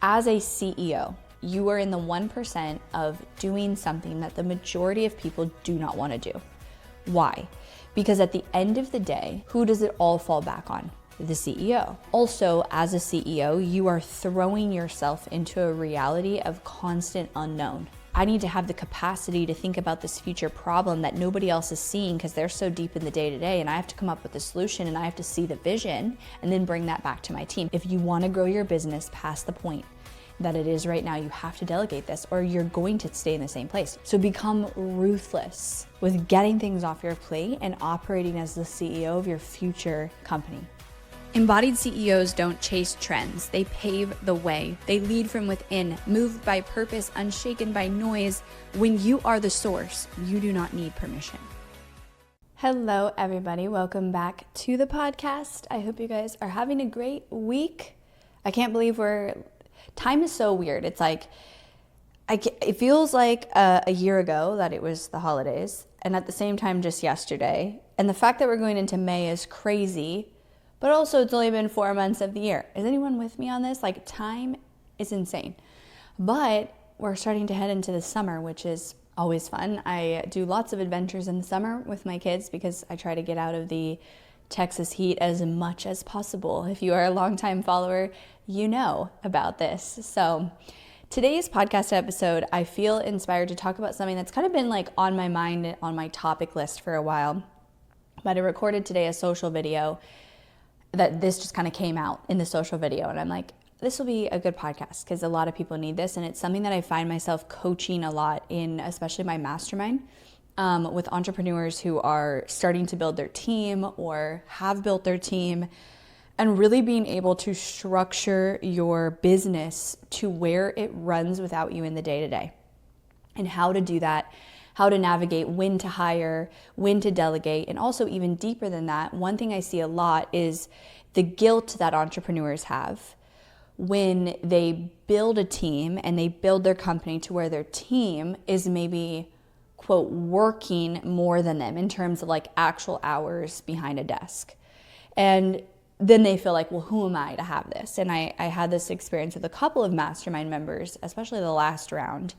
As a CEO, you are in the 1% of doing something that the majority of people do not want to do. Why? Because at the end of the day, who does it all fall back on? The CEO. Also, as a CEO, you are throwing yourself into a reality of constant unknown. I need to have the capacity to think about this future problem that nobody else is seeing because they're so deep in the day-to-day, and I have to come up with a solution, and I have to see the vision and then bring that back to my team. If you want to grow your business past the point that it is right now, you have to delegate this or you're going to stay in the same place. So become ruthless with getting things off your plate and operating as the CEO of your future company. Embodied CEOs don't chase trends, they pave the way. They lead from within, moved by purpose, unshaken by noise. When you are the source, you do not need permission. Hello, everybody. Welcome back to the podcast. I hope you guys are having a great week. I can't believe time is so weird. It's like, it feels like a year ago that it was the holidays, and at the same time, just yesterday. And the fact that we're going into May is crazy. But also, it's only been 4 months of the year. Is anyone with me on this? Like, time is insane. But we're starting to head into the summer, which is always fun. I do lots of adventures in the summer with my kids because I try to get out of the Texas heat as much as possible. If you are a longtime follower, you know about this. So today's podcast episode, I feel inspired to talk about something that's kind of been like on my mind, on my topic list for a while. But I recorded today a social video that this just kind of came out in the social video. And I'm like, this will be a good podcast because a lot of people need this. And it's something that I find myself coaching a lot in, especially my mastermind, with entrepreneurs who are starting to build their team or have built their team, and really being able to structure your business to where it runs without you in the day-to-day, and how to do that, how to navigate when to hire, when to delegate. And also, even deeper than that, one thing I see a lot is the guilt that entrepreneurs have when they build a team and they build their company to where their team is maybe, quote, working more than them in terms of like actual hours behind a desk. And then they feel like, well, who am I to have this? And I had this experience with a couple of mastermind members, especially the last round.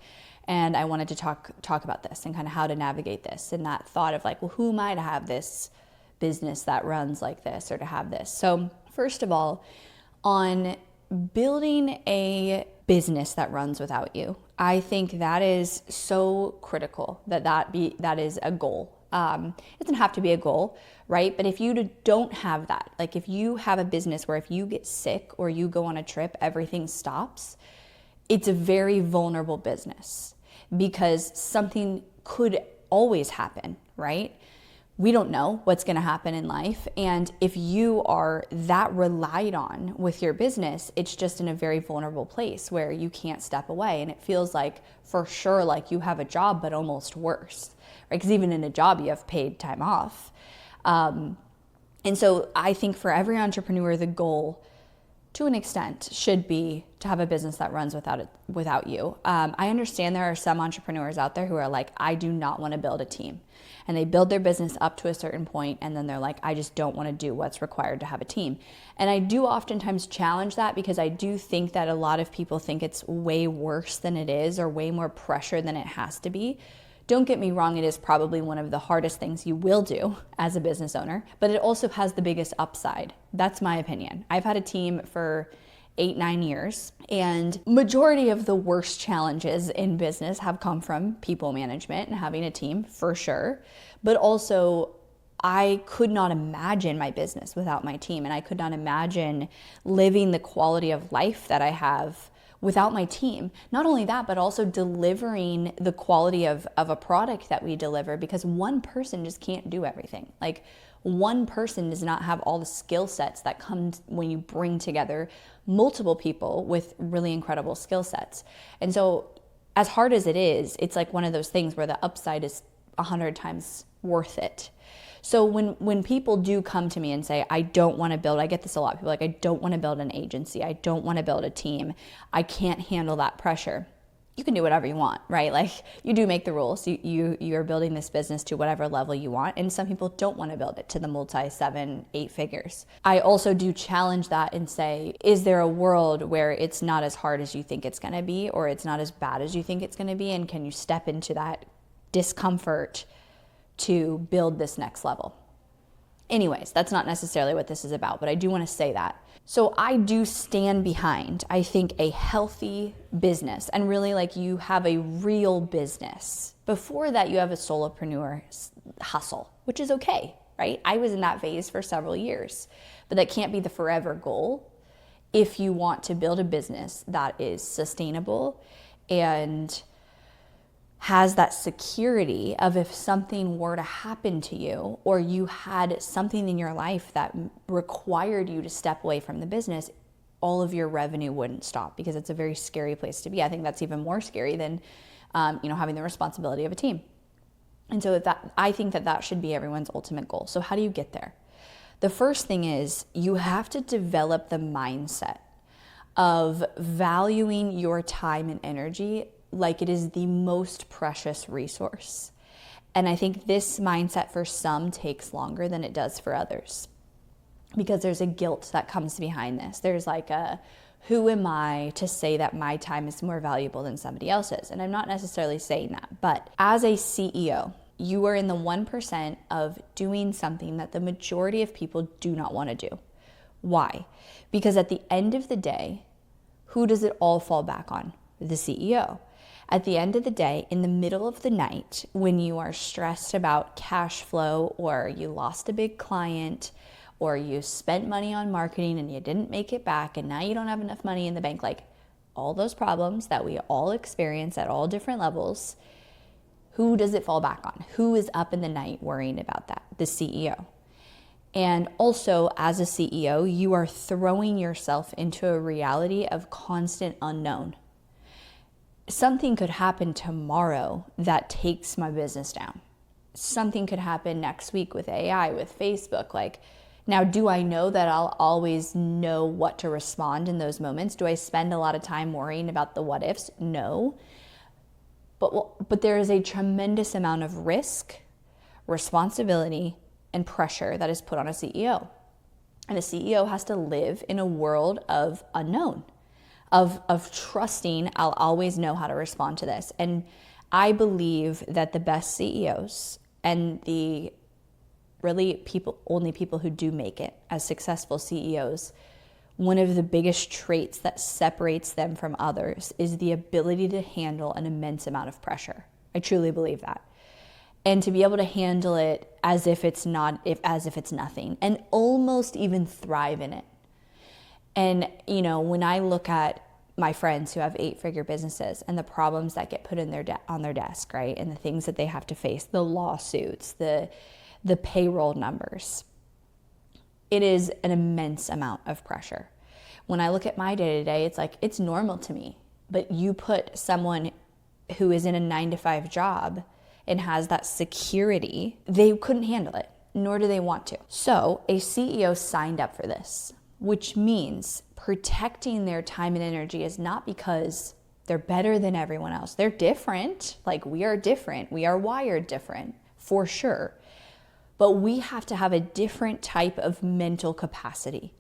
And I wanted to talk about this and kind of how to navigate this, and that thought of like, well, who am I to have this business that runs like this or to have this? So first of all, on building a business that runs without you, I think that is so critical that is a goal. It doesn't have to be a goal, right? But if you don't have that, like if you have a business where if you get sick or you go on a trip, everything stops, it's a very vulnerable business because something could always happen, right? We don't know what's going to happen in life. And if you are that relied on with your business, it's just in a very vulnerable place where you can't step away. And it feels like for sure, like you have a job, but almost worse, right? Because even in a job, you have paid time off. And so I think for every entrepreneur, the goal to an extent should be to have a business that runs without you. I understand there are some entrepreneurs out there who are like, I do not want to build a team. And they build their business up to a certain point, and then they're like, I just don't want to do what's required to have a team. And I do oftentimes challenge that because I do think that a lot of people think it's way worse than it is or way more pressure than it has to be. Don't get me wrong, it is probably one of the hardest things you will do as a business owner, but it also has the biggest upside. That's my opinion. I've had a team for 8-9 years, and majority of the worst challenges in business have come from people management and having a team, for sure. But also, I could not imagine my business without my team, and I could not imagine living the quality of life that I have without my team. Not only that, but also delivering the quality of a product that we deliver, because one person just can't do everything. Like, one person does not have all the skill sets that come when you bring together multiple people with really incredible skill sets. And so as hard as it is, it's like one of those things where the upside is 100 times worth it. So when people do come to me and say, I don't want to build, I get this a lot, people are like, I don't want to build an agency, I don't want to build a team, I can't handle that pressure. you can do whatever you want, right? Like you do make the rules. You are building this business to whatever level you want. And some people don't want to build it to the multi 7, 8 figures. I also do challenge that and say, is there a world where it's not as hard as you think it's going to be, or it's not as bad as you think it's going to be? And can you step into that discomfort to build this next level? Anyways, that's not necessarily what this is about, but I do want to say that. So I do stand behind, I think, a healthy business, and really like you have a real business. Before that, you have a solopreneur hustle, which is okay, right? I was in that phase for several years, but that can't be the forever goal if you want to build a business that is sustainable and has that security of if something were to happen to you, or you had something in your life that required you to step away from the business, all of your revenue wouldn't stop, because it's a very scary place to be. I think that's even more scary than having the responsibility of a team. And so I think that should be everyone's ultimate goal. So how do you get there? The first thing is you have to develop the mindset of valuing your time and energy like it is the most precious resource. And I think this mindset for some takes longer than it does for others, because there's a guilt that comes behind this. There's like who am I to say that my time is more valuable than somebody else's? And I'm not necessarily saying that, but as a CEO, you are in the 1% of doing something that the majority of people do not want to do. Why? Because at the end of the day, who does it all fall back on? The CEO. At the end of the day, in the middle of the night, when you are stressed about cash flow, or you lost a big client, or you spent money on marketing and you didn't make it back, and now you don't have enough money in the bank, like all those problems that we all experience at all different levels, who does it fall back on? Who is up in the night worrying about that? The CEO. And also, as a CEO, you are throwing yourself into a reality of constant unknown. Something could happen tomorrow that takes my business down. Something could happen next week with AI, with Facebook. Like, now, do I know that I'll always know what to respond in those moments? Do I spend a lot of time worrying about the what ifs? No. But there is a tremendous amount of risk, responsibility, and pressure that is put on a CEO. And a CEO has to live in a world of unknown, of trusting I'll always know how to respond to this. And I believe that the best CEOs and the really only people who do make it as successful CEOs, one of the biggest traits that separates them from others is the ability to handle an immense amount of pressure. I truly believe that. And to be able to handle it as if it's nothing, and almost even thrive in it. And, when I look at my friends who have 8-figure businesses and the problems that get put in on their desk, right? And the things that they have to face, the lawsuits, the payroll numbers, it is an immense amount of pressure. When I look at my day-to-day, it's like, it's normal to me. But you put someone who is in a 9-to-5 job and has that security, they couldn't handle it, nor do they want to. So a CEO signed up for this, which means protecting their time and energy is not because they're better than everyone else. They're different. Like, we are different. We are wired different, for sure. But we have to have a different type of mental capacity.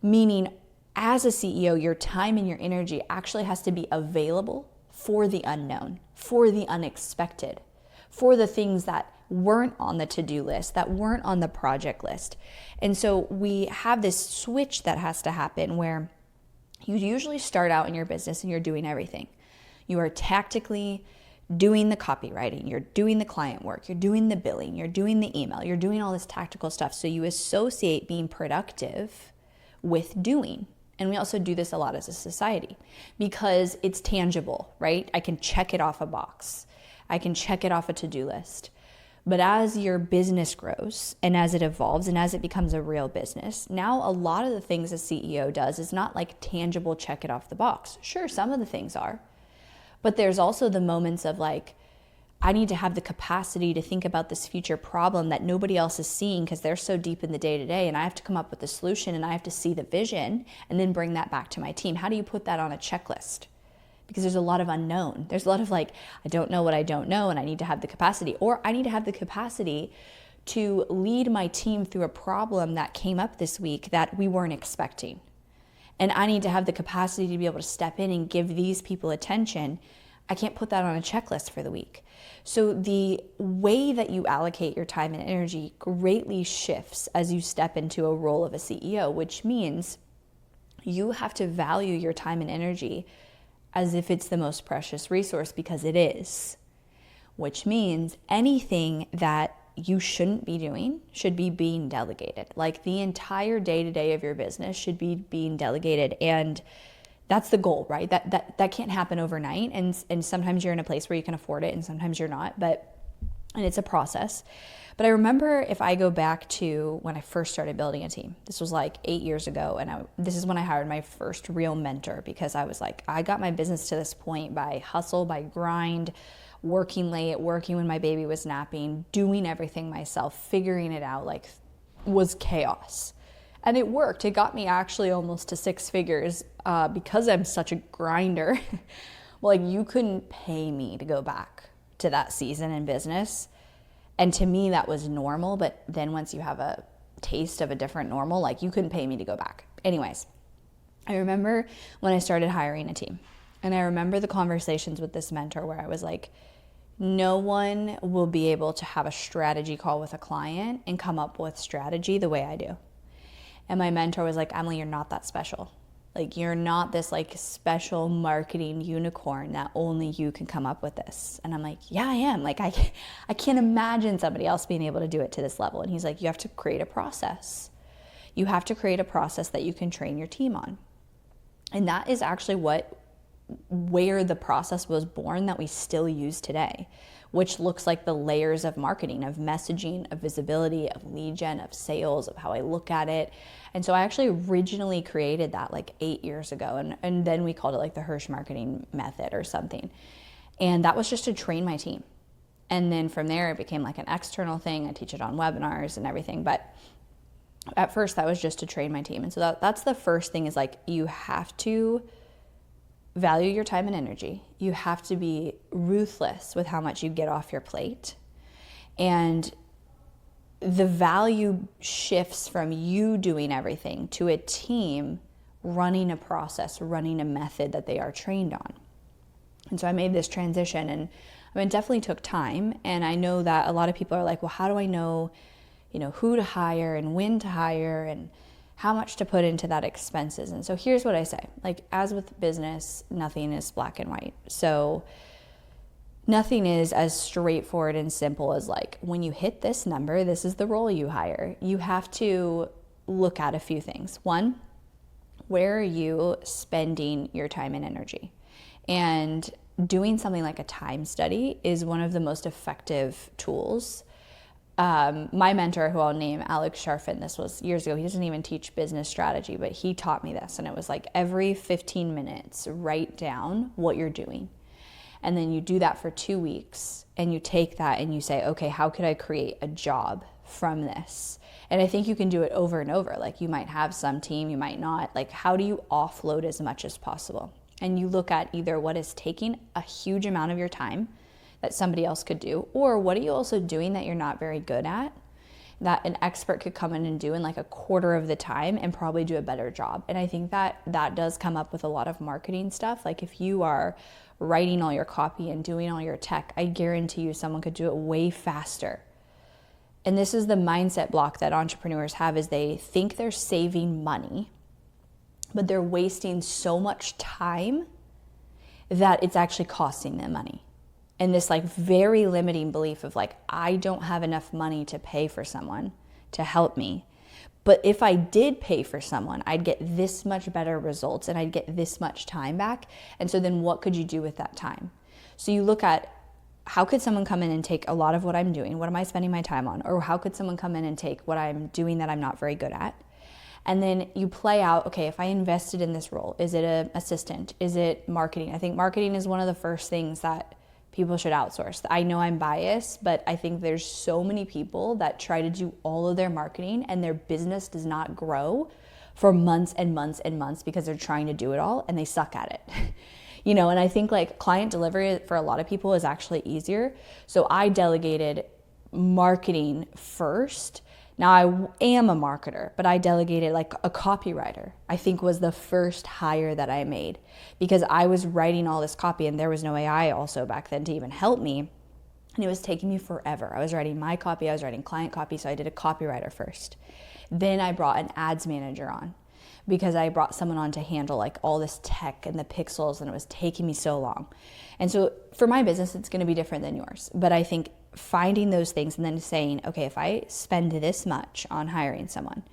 Meaning, as a CEO, your time and your energy actually has to be available for the unknown, for the unexpected, for the things that weren't on the to-do list, that weren't on the project list. And so we have this switch that has to happen where you usually start out in your business and you're doing everything. You are tactically doing the copywriting, you're doing the client work, you're doing the billing, you're doing the email, you're doing all this tactical stuff. So you associate being productive with doing. And we also do this a lot as a society because it's tangible, right? I can check it off a box. I can check it off a to-do list. But as your business grows and as it evolves and as it becomes a real business, now a lot of the things a CEO does is not like tangible check it off the box. Sure, some of the things are. But there's also the moments of like, I need to have the capacity to think about this future problem that nobody else is seeing because they're so deep in the day-to-day, and I have to come up with the solution and I have to see the vision and then bring that back to my team. How do you put that on a checklist? because there's a lot of unknown. There's a lot of like, I don't know what I don't know, and I need to have the capacity, or I need to have the capacity to lead my team through a problem that came up this week that we weren't expecting. And I need to have the capacity to be able to step in and give these people attention. I can't put that on a checklist for the week. So the way that you allocate your time and energy greatly shifts as you step into a role of a CEO, which means you have to value your time and energy as if it's the most precious resource, because it is. Which means anything that you shouldn't be doing should be being delegated. Like the entire day-to-day of your business should be being delegated, and that's the goal, right? That can't happen overnight, and sometimes you're in a place where you can afford it and sometimes you're not, and it's a process. But I remember, if I go back to when I first started building a team, this was like 8 years ago, and this is when I hired my first real mentor, because I was like, I got my business to this point by hustle, by grind, working late, working when my baby was napping, doing everything myself, figuring it out, like was chaos. And it worked. It got me actually almost to 6 figures because I'm such a grinder. Like, you couldn't pay me to go back to that season in business. And to me, that was normal. But then once you have a taste of a different normal, like, you couldn't pay me to go back. Anyways, I remember when I started hiring a team, and I remember the conversations with this mentor where I was like, no one will be able to have a strategy call with a client and come up with strategy the way I do. And my mentor was like, Emily, you're not that special. Like, you're not this like special marketing unicorn that only you can come up with this. And I'm like, yeah, I am. Like, I can't imagine somebody else being able to do it to this level. And he's like, you have to create a process. You have to create a process that you can train your team on. And that is actually where the process was born that we still use today, which looks like the layers of marketing, of messaging, of visibility, of lead gen, of sales, of how I look at it. And so I actually originally created that like 8 years ago. And then we called it like the Hirsch marketing method or something. And that was just to train my team. And then from there, it became like an external thing. I teach it on webinars and everything. But at first, that was just to train my team. And so that's the first thing, is like, you have to value your time and energy. You have to be ruthless with how much you get off your plate. And the value shifts from you doing everything to a team running a process, running a method that they are trained on. And so I made this transition, and I mean, it definitely took time. And I know that a lot of people are like, well, how do I know, who to hire and when to hire and how much to put into that expenses? And so here's what I say. Like, as with business, nothing is black and white. So nothing is as straightforward and simple as like, when you hit this number, this is the role you hire. You have to look at a few things. One, where are you spending your time and energy? And doing something like a time study is one of the most effective tools. My mentor, who I'll name, Alex Sharfin, this was years ago. He doesn't even teach business strategy, but he taught me this. And it was like, every 15 minutes, write down what you're doing. And then you do that for 2 weeks, and you take that and you say, okay, how could I create a job from this? And I think you can do it over and over. Like, you might have some team, you might not. Like, how do you offload as much as possible? And you look at either what is taking a huge amount of your time that somebody else could do, or what are you also doing that you're not very good at, that an expert could come in and do in like a quarter of the time and probably do a better job. And I think that does come up with a lot of marketing stuff. Like, if you are writing all your copy and doing all your tech, I guarantee you someone could do it way faster. And this is the mindset block that entrepreneurs have, is they think they're saving money, but they're wasting so much time that it's actually costing them money. And this like very limiting belief of like, I don't have enough money to pay for someone to help me. But if I did pay for someone, I'd get this much better results and I'd get this much time back. And so then what could you do with that time? So you look at, how could someone come in and take a lot of what I'm doing? What am I spending my time on? Or how could someone come in and take what I'm doing that I'm not very good at? And then you play out, okay, if I invested in this role, is it an assistant? Is it marketing? I think marketing is one of the first things that people should outsource. I know I'm biased, but I think there's so many people that try to do all of their marketing and their business does not grow for months and months and months because they're trying to do it all and they suck at it. And I think like client delivery for a lot of people is actually easier. So I delegated marketing first. Now I am a marketer, but I delegated like a copywriter, I think was the first hire that I made, because I was writing all this copy and there was no AI also back then to even help me. And it was taking me forever. I was writing my copy, I was writing client copy, so I did a copywriter first. Then I brought an ads manager on, because I brought someone on to handle like all this tech and the pixels, and it was taking me so long. And so for my business, it's going to be different than yours. But I think finding those things and then saying, okay, if I spend this much on hiring someone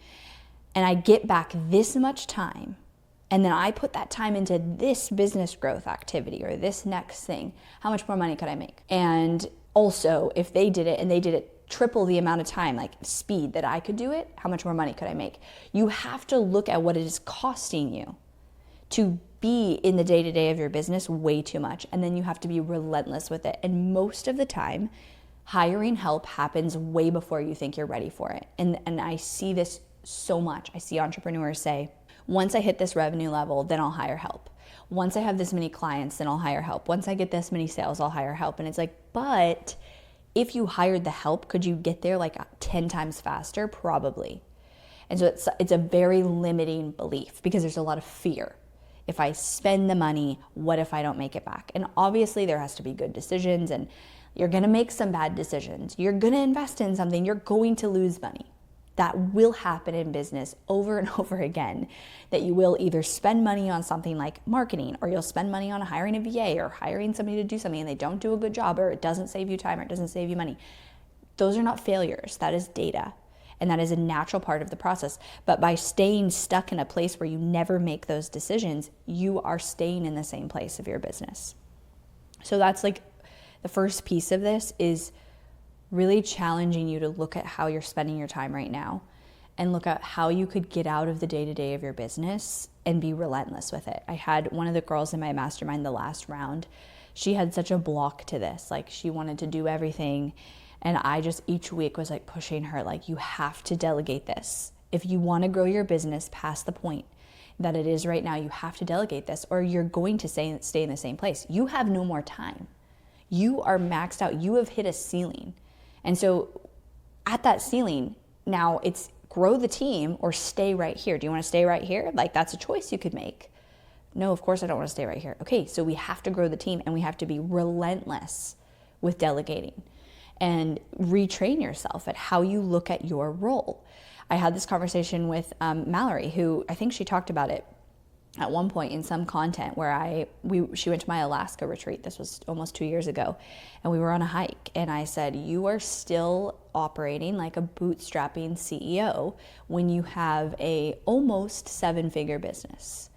and I get back this much time, and then I put that time into this business growth activity or this next thing, how much more money could I make? And also, if they did it and they did it triple the amount of time, like speed that I could do it, how much more money could I make? You have to look at what it is costing you to be in the day-to-day of your business way too much. And then you have to be relentless with it. And most of the time, hiring help happens way before you think you're ready for it. And I see this so much. I see entrepreneurs say, once I hit this revenue level, then I'll hire help. Once I have this many clients, then I'll hire help. Once I get this many sales, I'll hire help. And it's like, but if you hired the help, could you get there like 10 times faster? Probably. And so it's a very limiting belief, because there's a lot of fear. If I spend the money, what if I don't make it back? And obviously there has to be good decisions, and you're gonna make some bad decisions. You're gonna invest in something, you're going to lose money. That will happen in business over and over again, that you will either spend money on something like marketing, or you'll spend money on hiring a VA or hiring somebody to do something and they don't do a good job, or it doesn't save you time or it doesn't save you money. Those are not failures. That is data. And that is a natural part of the process. But by staying stuck in a place where you never make those decisions, you are staying in the same place of your business. So that's like the first piece of this, is really challenging you to look at how you're spending your time right now and look at how you could get out of the day-to-day of your business and be relentless with it. I had one of the girls in my mastermind the last round. She had such a block to this. Like, she wanted to do everything. And I just each week was like pushing her, like, you have to delegate this. If you want to grow your business past the point that it is right now, you have to delegate this, or you're going to stay in the same place. You have no more time. You are maxed out. You have hit a ceiling. And so at that ceiling, now it's grow the team or stay right here. Do you want to stay right here? Like, that's a choice you could make. No, of course I don't want to stay right here. Okay, so we have to grow the team, and we have to be relentless with delegating and retrain yourself at how you look at your role. I had this conversation with Mallory, who I think she talked about it at one point in some content, where she went to my Alaska retreat. This was almost 2 years ago, and we were on a hike, and I said, you are still operating like a bootstrapping CEO when you have a almost 7-figure business,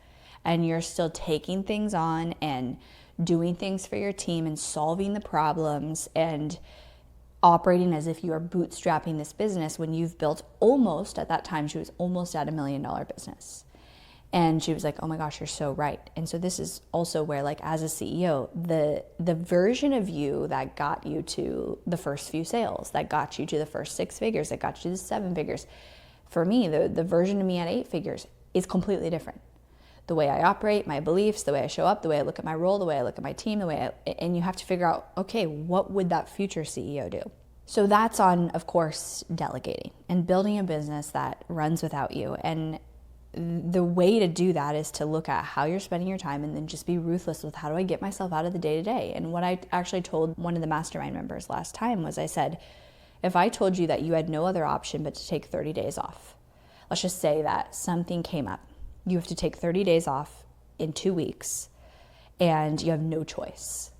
and you're still taking things on and doing things for your team and solving the problems and operating as if you are bootstrapping this business when you've built almost, at that time she was almost at $1 million business. And she was like, oh my gosh, you're so right. And so this is also where, like, as a CEO, the version of you that got you to the first few sales, that got you to the first 6 figures, that got you to the 7 figures, for me, the version of me at 8 figures is completely different. The way I operate, my beliefs, the way I show up, the way I look at my role, the way I look at my team, and you have to figure out, okay, what would that future CEO do? So that's on, of course, delegating and building a business that runs without you. And the way to do that is to look at how you're spending your time, and then just be ruthless with, how do I get myself out of the day-to-day? And what I actually told one of the mastermind members last time was, I said, if I told you that you had no other option but to take 30 days off, let's just say that something came up. You have to take 30 days off in 2 weeks, and you have no choice.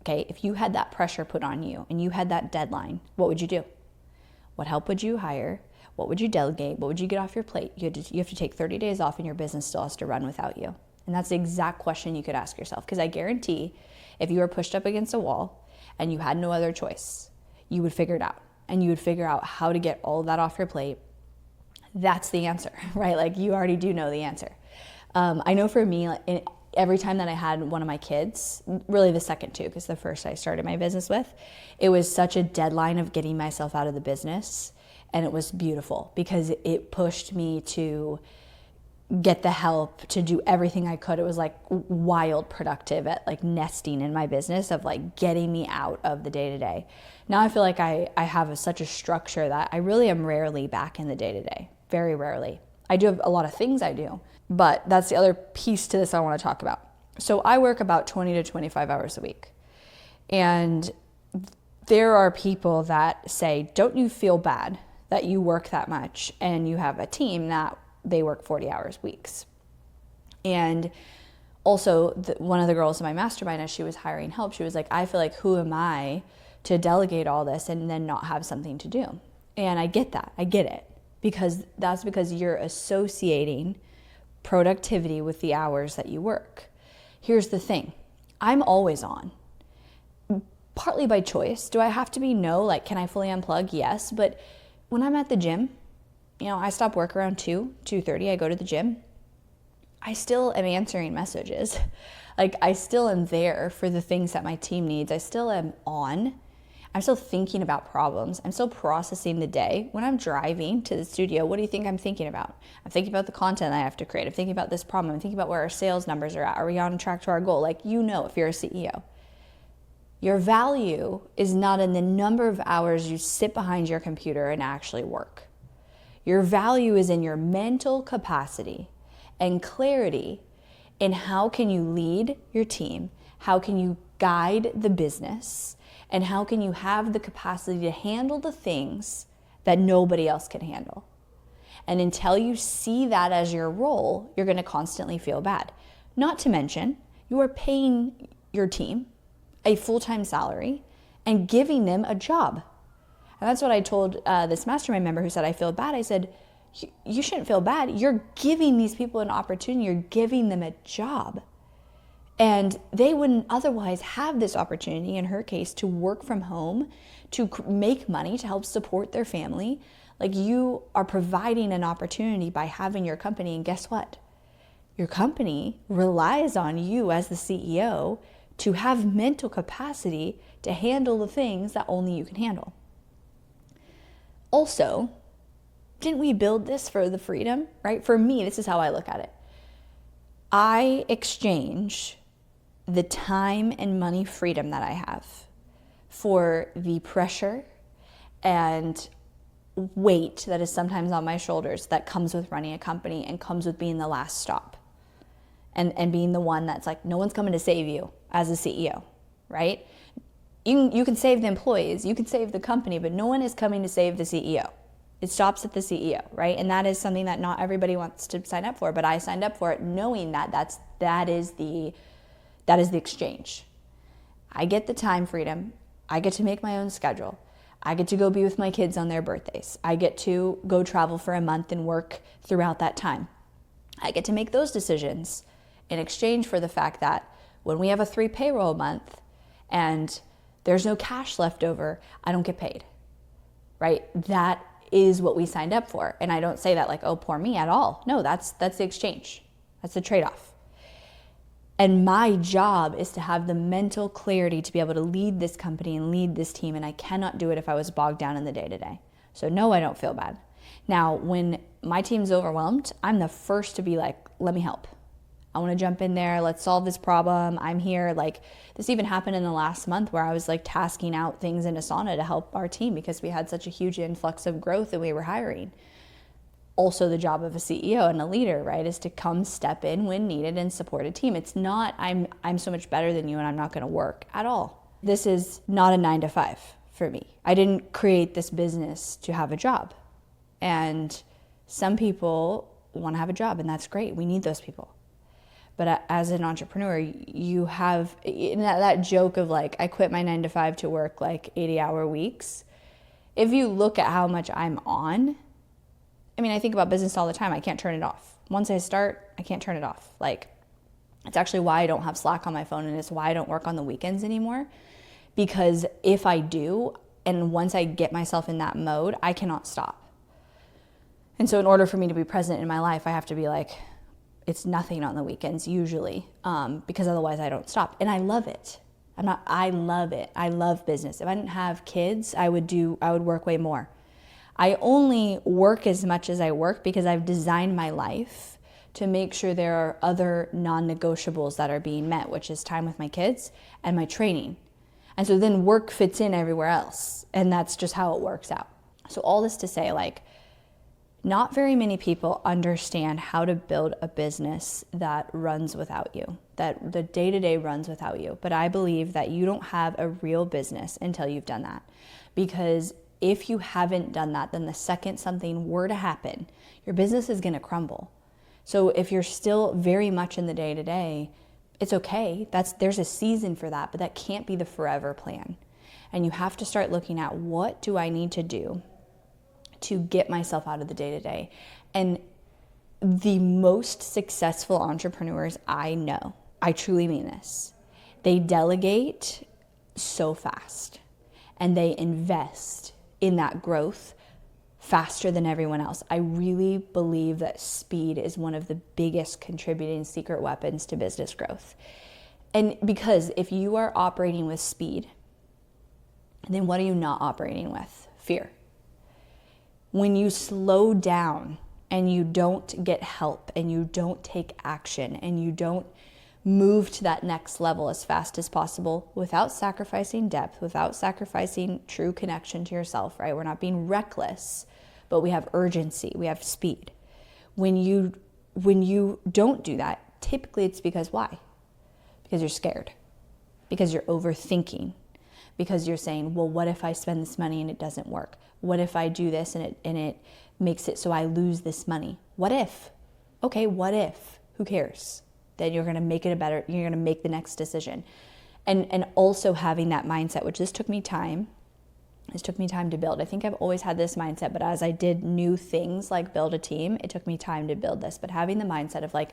Okay, if you had that pressure put on you and you had that deadline, what would you do? What help would you hire? What would you delegate? What would you get off your plate? You have to take 30 days off, and your business still has to run without you. And that's the exact question you could ask yourself. Because I guarantee, if you were pushed up against a wall and you had no other choice, you would figure it out. And you would figure out how to get all of that off your plate. That's the answer, right? Like, you already do know the answer. I know for me, every time that I had one of my kids, really the second two, because the first I started my business with, it was such a deadline of getting myself out of the business. And it was beautiful, because it pushed me to get the help to do everything I could. It was like wild productive at like nesting in my business of like getting me out of the day-to-day. Now I feel like I have such a structure that I really am rarely back in the day-to-day, very rarely. I do have a lot of things I do, but that's the other piece to this I want to talk about. So I work about 20 to 25 hours a week. And there are people that say, don't you feel bad that you work that much and you have a team that they work 40 hours weeks? And also one of the girls in my mastermind, as she was hiring help, she was like, I feel like, who am I to delegate all this and then not have something to do? And I get that. I get it. Because that's because you're associating productivity with the hours that you work. Here's the thing. I'm always on. Partly by choice. Do I have to be? No. Like, can I fully unplug? Yes. But when I'm at the gym, I stop work around 2:30. I go to the gym. I still am answering messages. Like, I still am there for the things that my team needs. I still am on. I'm still thinking about problems. I'm still processing the day. When I'm driving to the studio, what do you think I'm thinking about? I'm thinking about the content I have to create. I'm thinking about this problem. I'm thinking about where our sales numbers are at. Are we on track to our goal? Like, if you're a CEO, your value is not in the number of hours you sit behind your computer and actually work. Your value is in your mental capacity and clarity in how can you lead your team, how can you guide the business, and how can you have the capacity to handle the things that nobody else can handle. And until you see that as your role, you're going to constantly feel bad. Not to mention, you are paying your team a full-time salary and giving them a job. And that's what I told this mastermind member who said, I feel bad. I said, you shouldn't feel bad. You're giving these people an opportunity. You're giving them a job. And they wouldn't otherwise have this opportunity, in her case, to work from home, to make money, to help support their family. Like, you are providing an opportunity by having your company. And guess what? Your company relies on you as the CEO to have mental capacity to handle the things that only you can handle. Also, didn't we build this for the freedom, right? For me, this is how I look at it. I exchange the time and money freedom that I have for the pressure and weight that is sometimes on my shoulders that comes with running a company and comes with being the last stop and being the one that's like, no one's coming to save you as a CEO, right? You can save the employees, you can save the company, but no one is coming to save the CEO. It stops at the CEO, right? And that is something that not everybody wants to sign up for, but I signed up for it knowing that that is the exchange. I get the time freedom. I get to make my own schedule. I get to go be with my kids on their birthdays. I get to go travel for a month and work throughout that time. I get to make those decisions in exchange for the fact that when we have a 3 payroll month and there's no cash left over, I don't get paid, right? That is what we signed up for. And I don't say that like, oh, poor me at all. No, that's the exchange. That's the trade-off. And my job is to have the mental clarity to be able to lead this company and lead this team. And I cannot do it if I was bogged down in the day-to-day. So no, I don't feel bad. Now, when my team's overwhelmed, I'm the first to be like, let me help. I want to jump in there. Let's solve this problem. I'm here. Like, this even happened in the last month where I was like tasking out things in Asana to help our team because we had such a huge influx of growth and we were hiring. Also, the job of a CEO and a leader, right, is to come step in when needed and support a team. It's not, I'm so much better than you and I'm not going to work at all. This is not a 9-to-5 for me. I didn't create this business to have a job. And some people want to have a job, and that's great. We need those people. But as an entrepreneur, you have that joke of like, I quit my 9-to-5 to work like 80-hour weeks. If you look at how much I'm on, I mean, I think about business all the time. I can't turn it off. Once I start, I can't turn it off. Like, it's actually why I don't have Slack on my phone, and it's why I don't work on the weekends anymore. Because if I do, and once I get myself in that mode, I cannot stop. And so in order for me to be present in my life, I have to be like, it's nothing on the weekends usually, because otherwise I don't stop. And I love it. I love it. I love business. If I didn't have kids, I would work way more. I only work as much as I work because I've designed my life to make sure there are other non-negotiables that are being met, which is time with my kids and my training. And so then work fits in everywhere else. And that's just how it works out. So all this to say, like, not very many people understand how to build a business that runs without you, that the day-to-day runs without you. But I believe that you don't have a real business until you've done that. Because if you haven't done that, then the second something were to happen, your business is going to crumble. So if you're still very much in the day-to-day, it's okay. There's a season for that, but that can't be the forever plan. And you have to start looking at, what do I need to do to get myself out of the day-to-day? And the most successful entrepreneurs I know, I truly mean this, they delegate so fast and they invest in that growth faster than everyone else. I really believe that speed is one of the biggest contributing secret weapons to business growth. And because if you are operating with speed, then what are you not operating with? Fear. When you slow down and you don't get help and you don't take action and you don't move to that next level as fast as possible without sacrificing depth, without sacrificing true connection to yourself, right? We're not being reckless, but we have urgency, we have speed. When you don't do that, typically it's because why? Because you're scared, because you're overthinking, because you're saying, well, what if I spend this money and it doesn't work? What if I do this and it makes it so I lose this money? What if? Okay, what if? Who cares? Then you're going to make it better. You're going to make the next decision. And also having that mindset, which this took me time. This took me time to build. I think I've always had this mindset, but as I did new things like build a team, it took me time to build this. But having the mindset of like,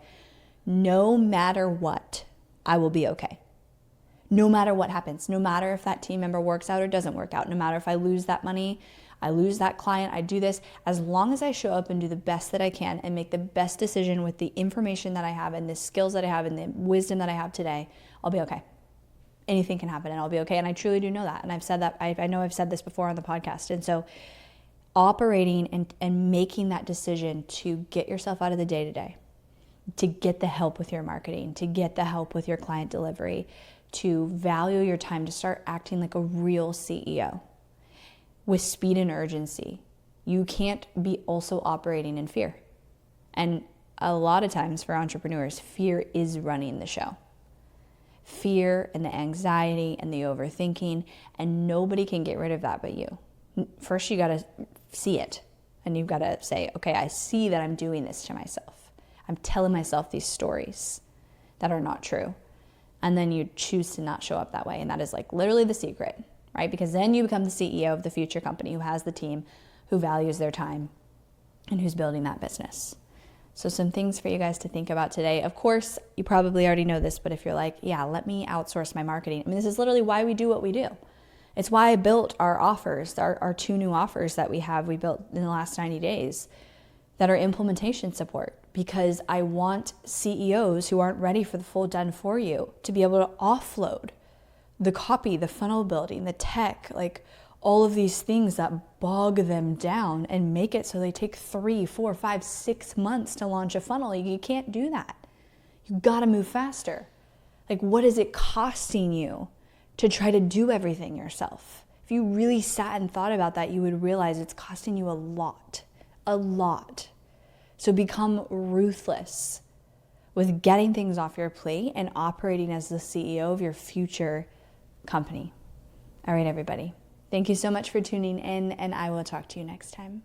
no matter what, I will be okay. No matter what happens, no matter if that team member works out or doesn't work out, no matter if I lose that money, I lose that client, I do this, as long as I show up and do the best that I can and make the best decision with the information that I have and the skills that I have and the wisdom that I have today, I'll be okay. Anything can happen and I'll be okay. And I truly do know that. And I've said that, I know I've said this before on the podcast. And so operating and making that decision to get yourself out of the day-to-day, to get the help with your marketing, to get the help with your client delivery, to value your time, to start acting like a real CEO with speed and urgency. You can't be also operating in fear. And a lot of times for entrepreneurs, fear is running the show. Fear and the anxiety and the overthinking, and nobody can get rid of that but you. First, you got to see it, and you've got to say, okay, I see that I'm doing this to myself. I'm telling myself these stories that are not true. And then you choose to not show up that way. And that is like literally the secret, right? Because then you become the CEO of the future company who has the team, who values their time, and who's building that business. So some things for you guys to think about today. Of course, you probably already know this, but if you're like, yeah, let me outsource my marketing. I mean, this is literally why we do what we do. It's why I built our offers, our 2 new offers that we built in the last 90 days that are implementation support, because I want CEOs who aren't ready for the full done for you to be able to offload the copy, the funnel building, the tech, like all of these things that bog them down and make it so they take 3, 4, 5, 6 months to launch a funnel. You can't do that. You got to move faster. Like, what is it costing you to try to do everything yourself? If you really sat and thought about that, you would realize it's costing you a lot. So become ruthless with getting things off your plate and operating as the CEO of your future company. All right, everybody. Thank you so much for tuning in, and I will talk to you next time.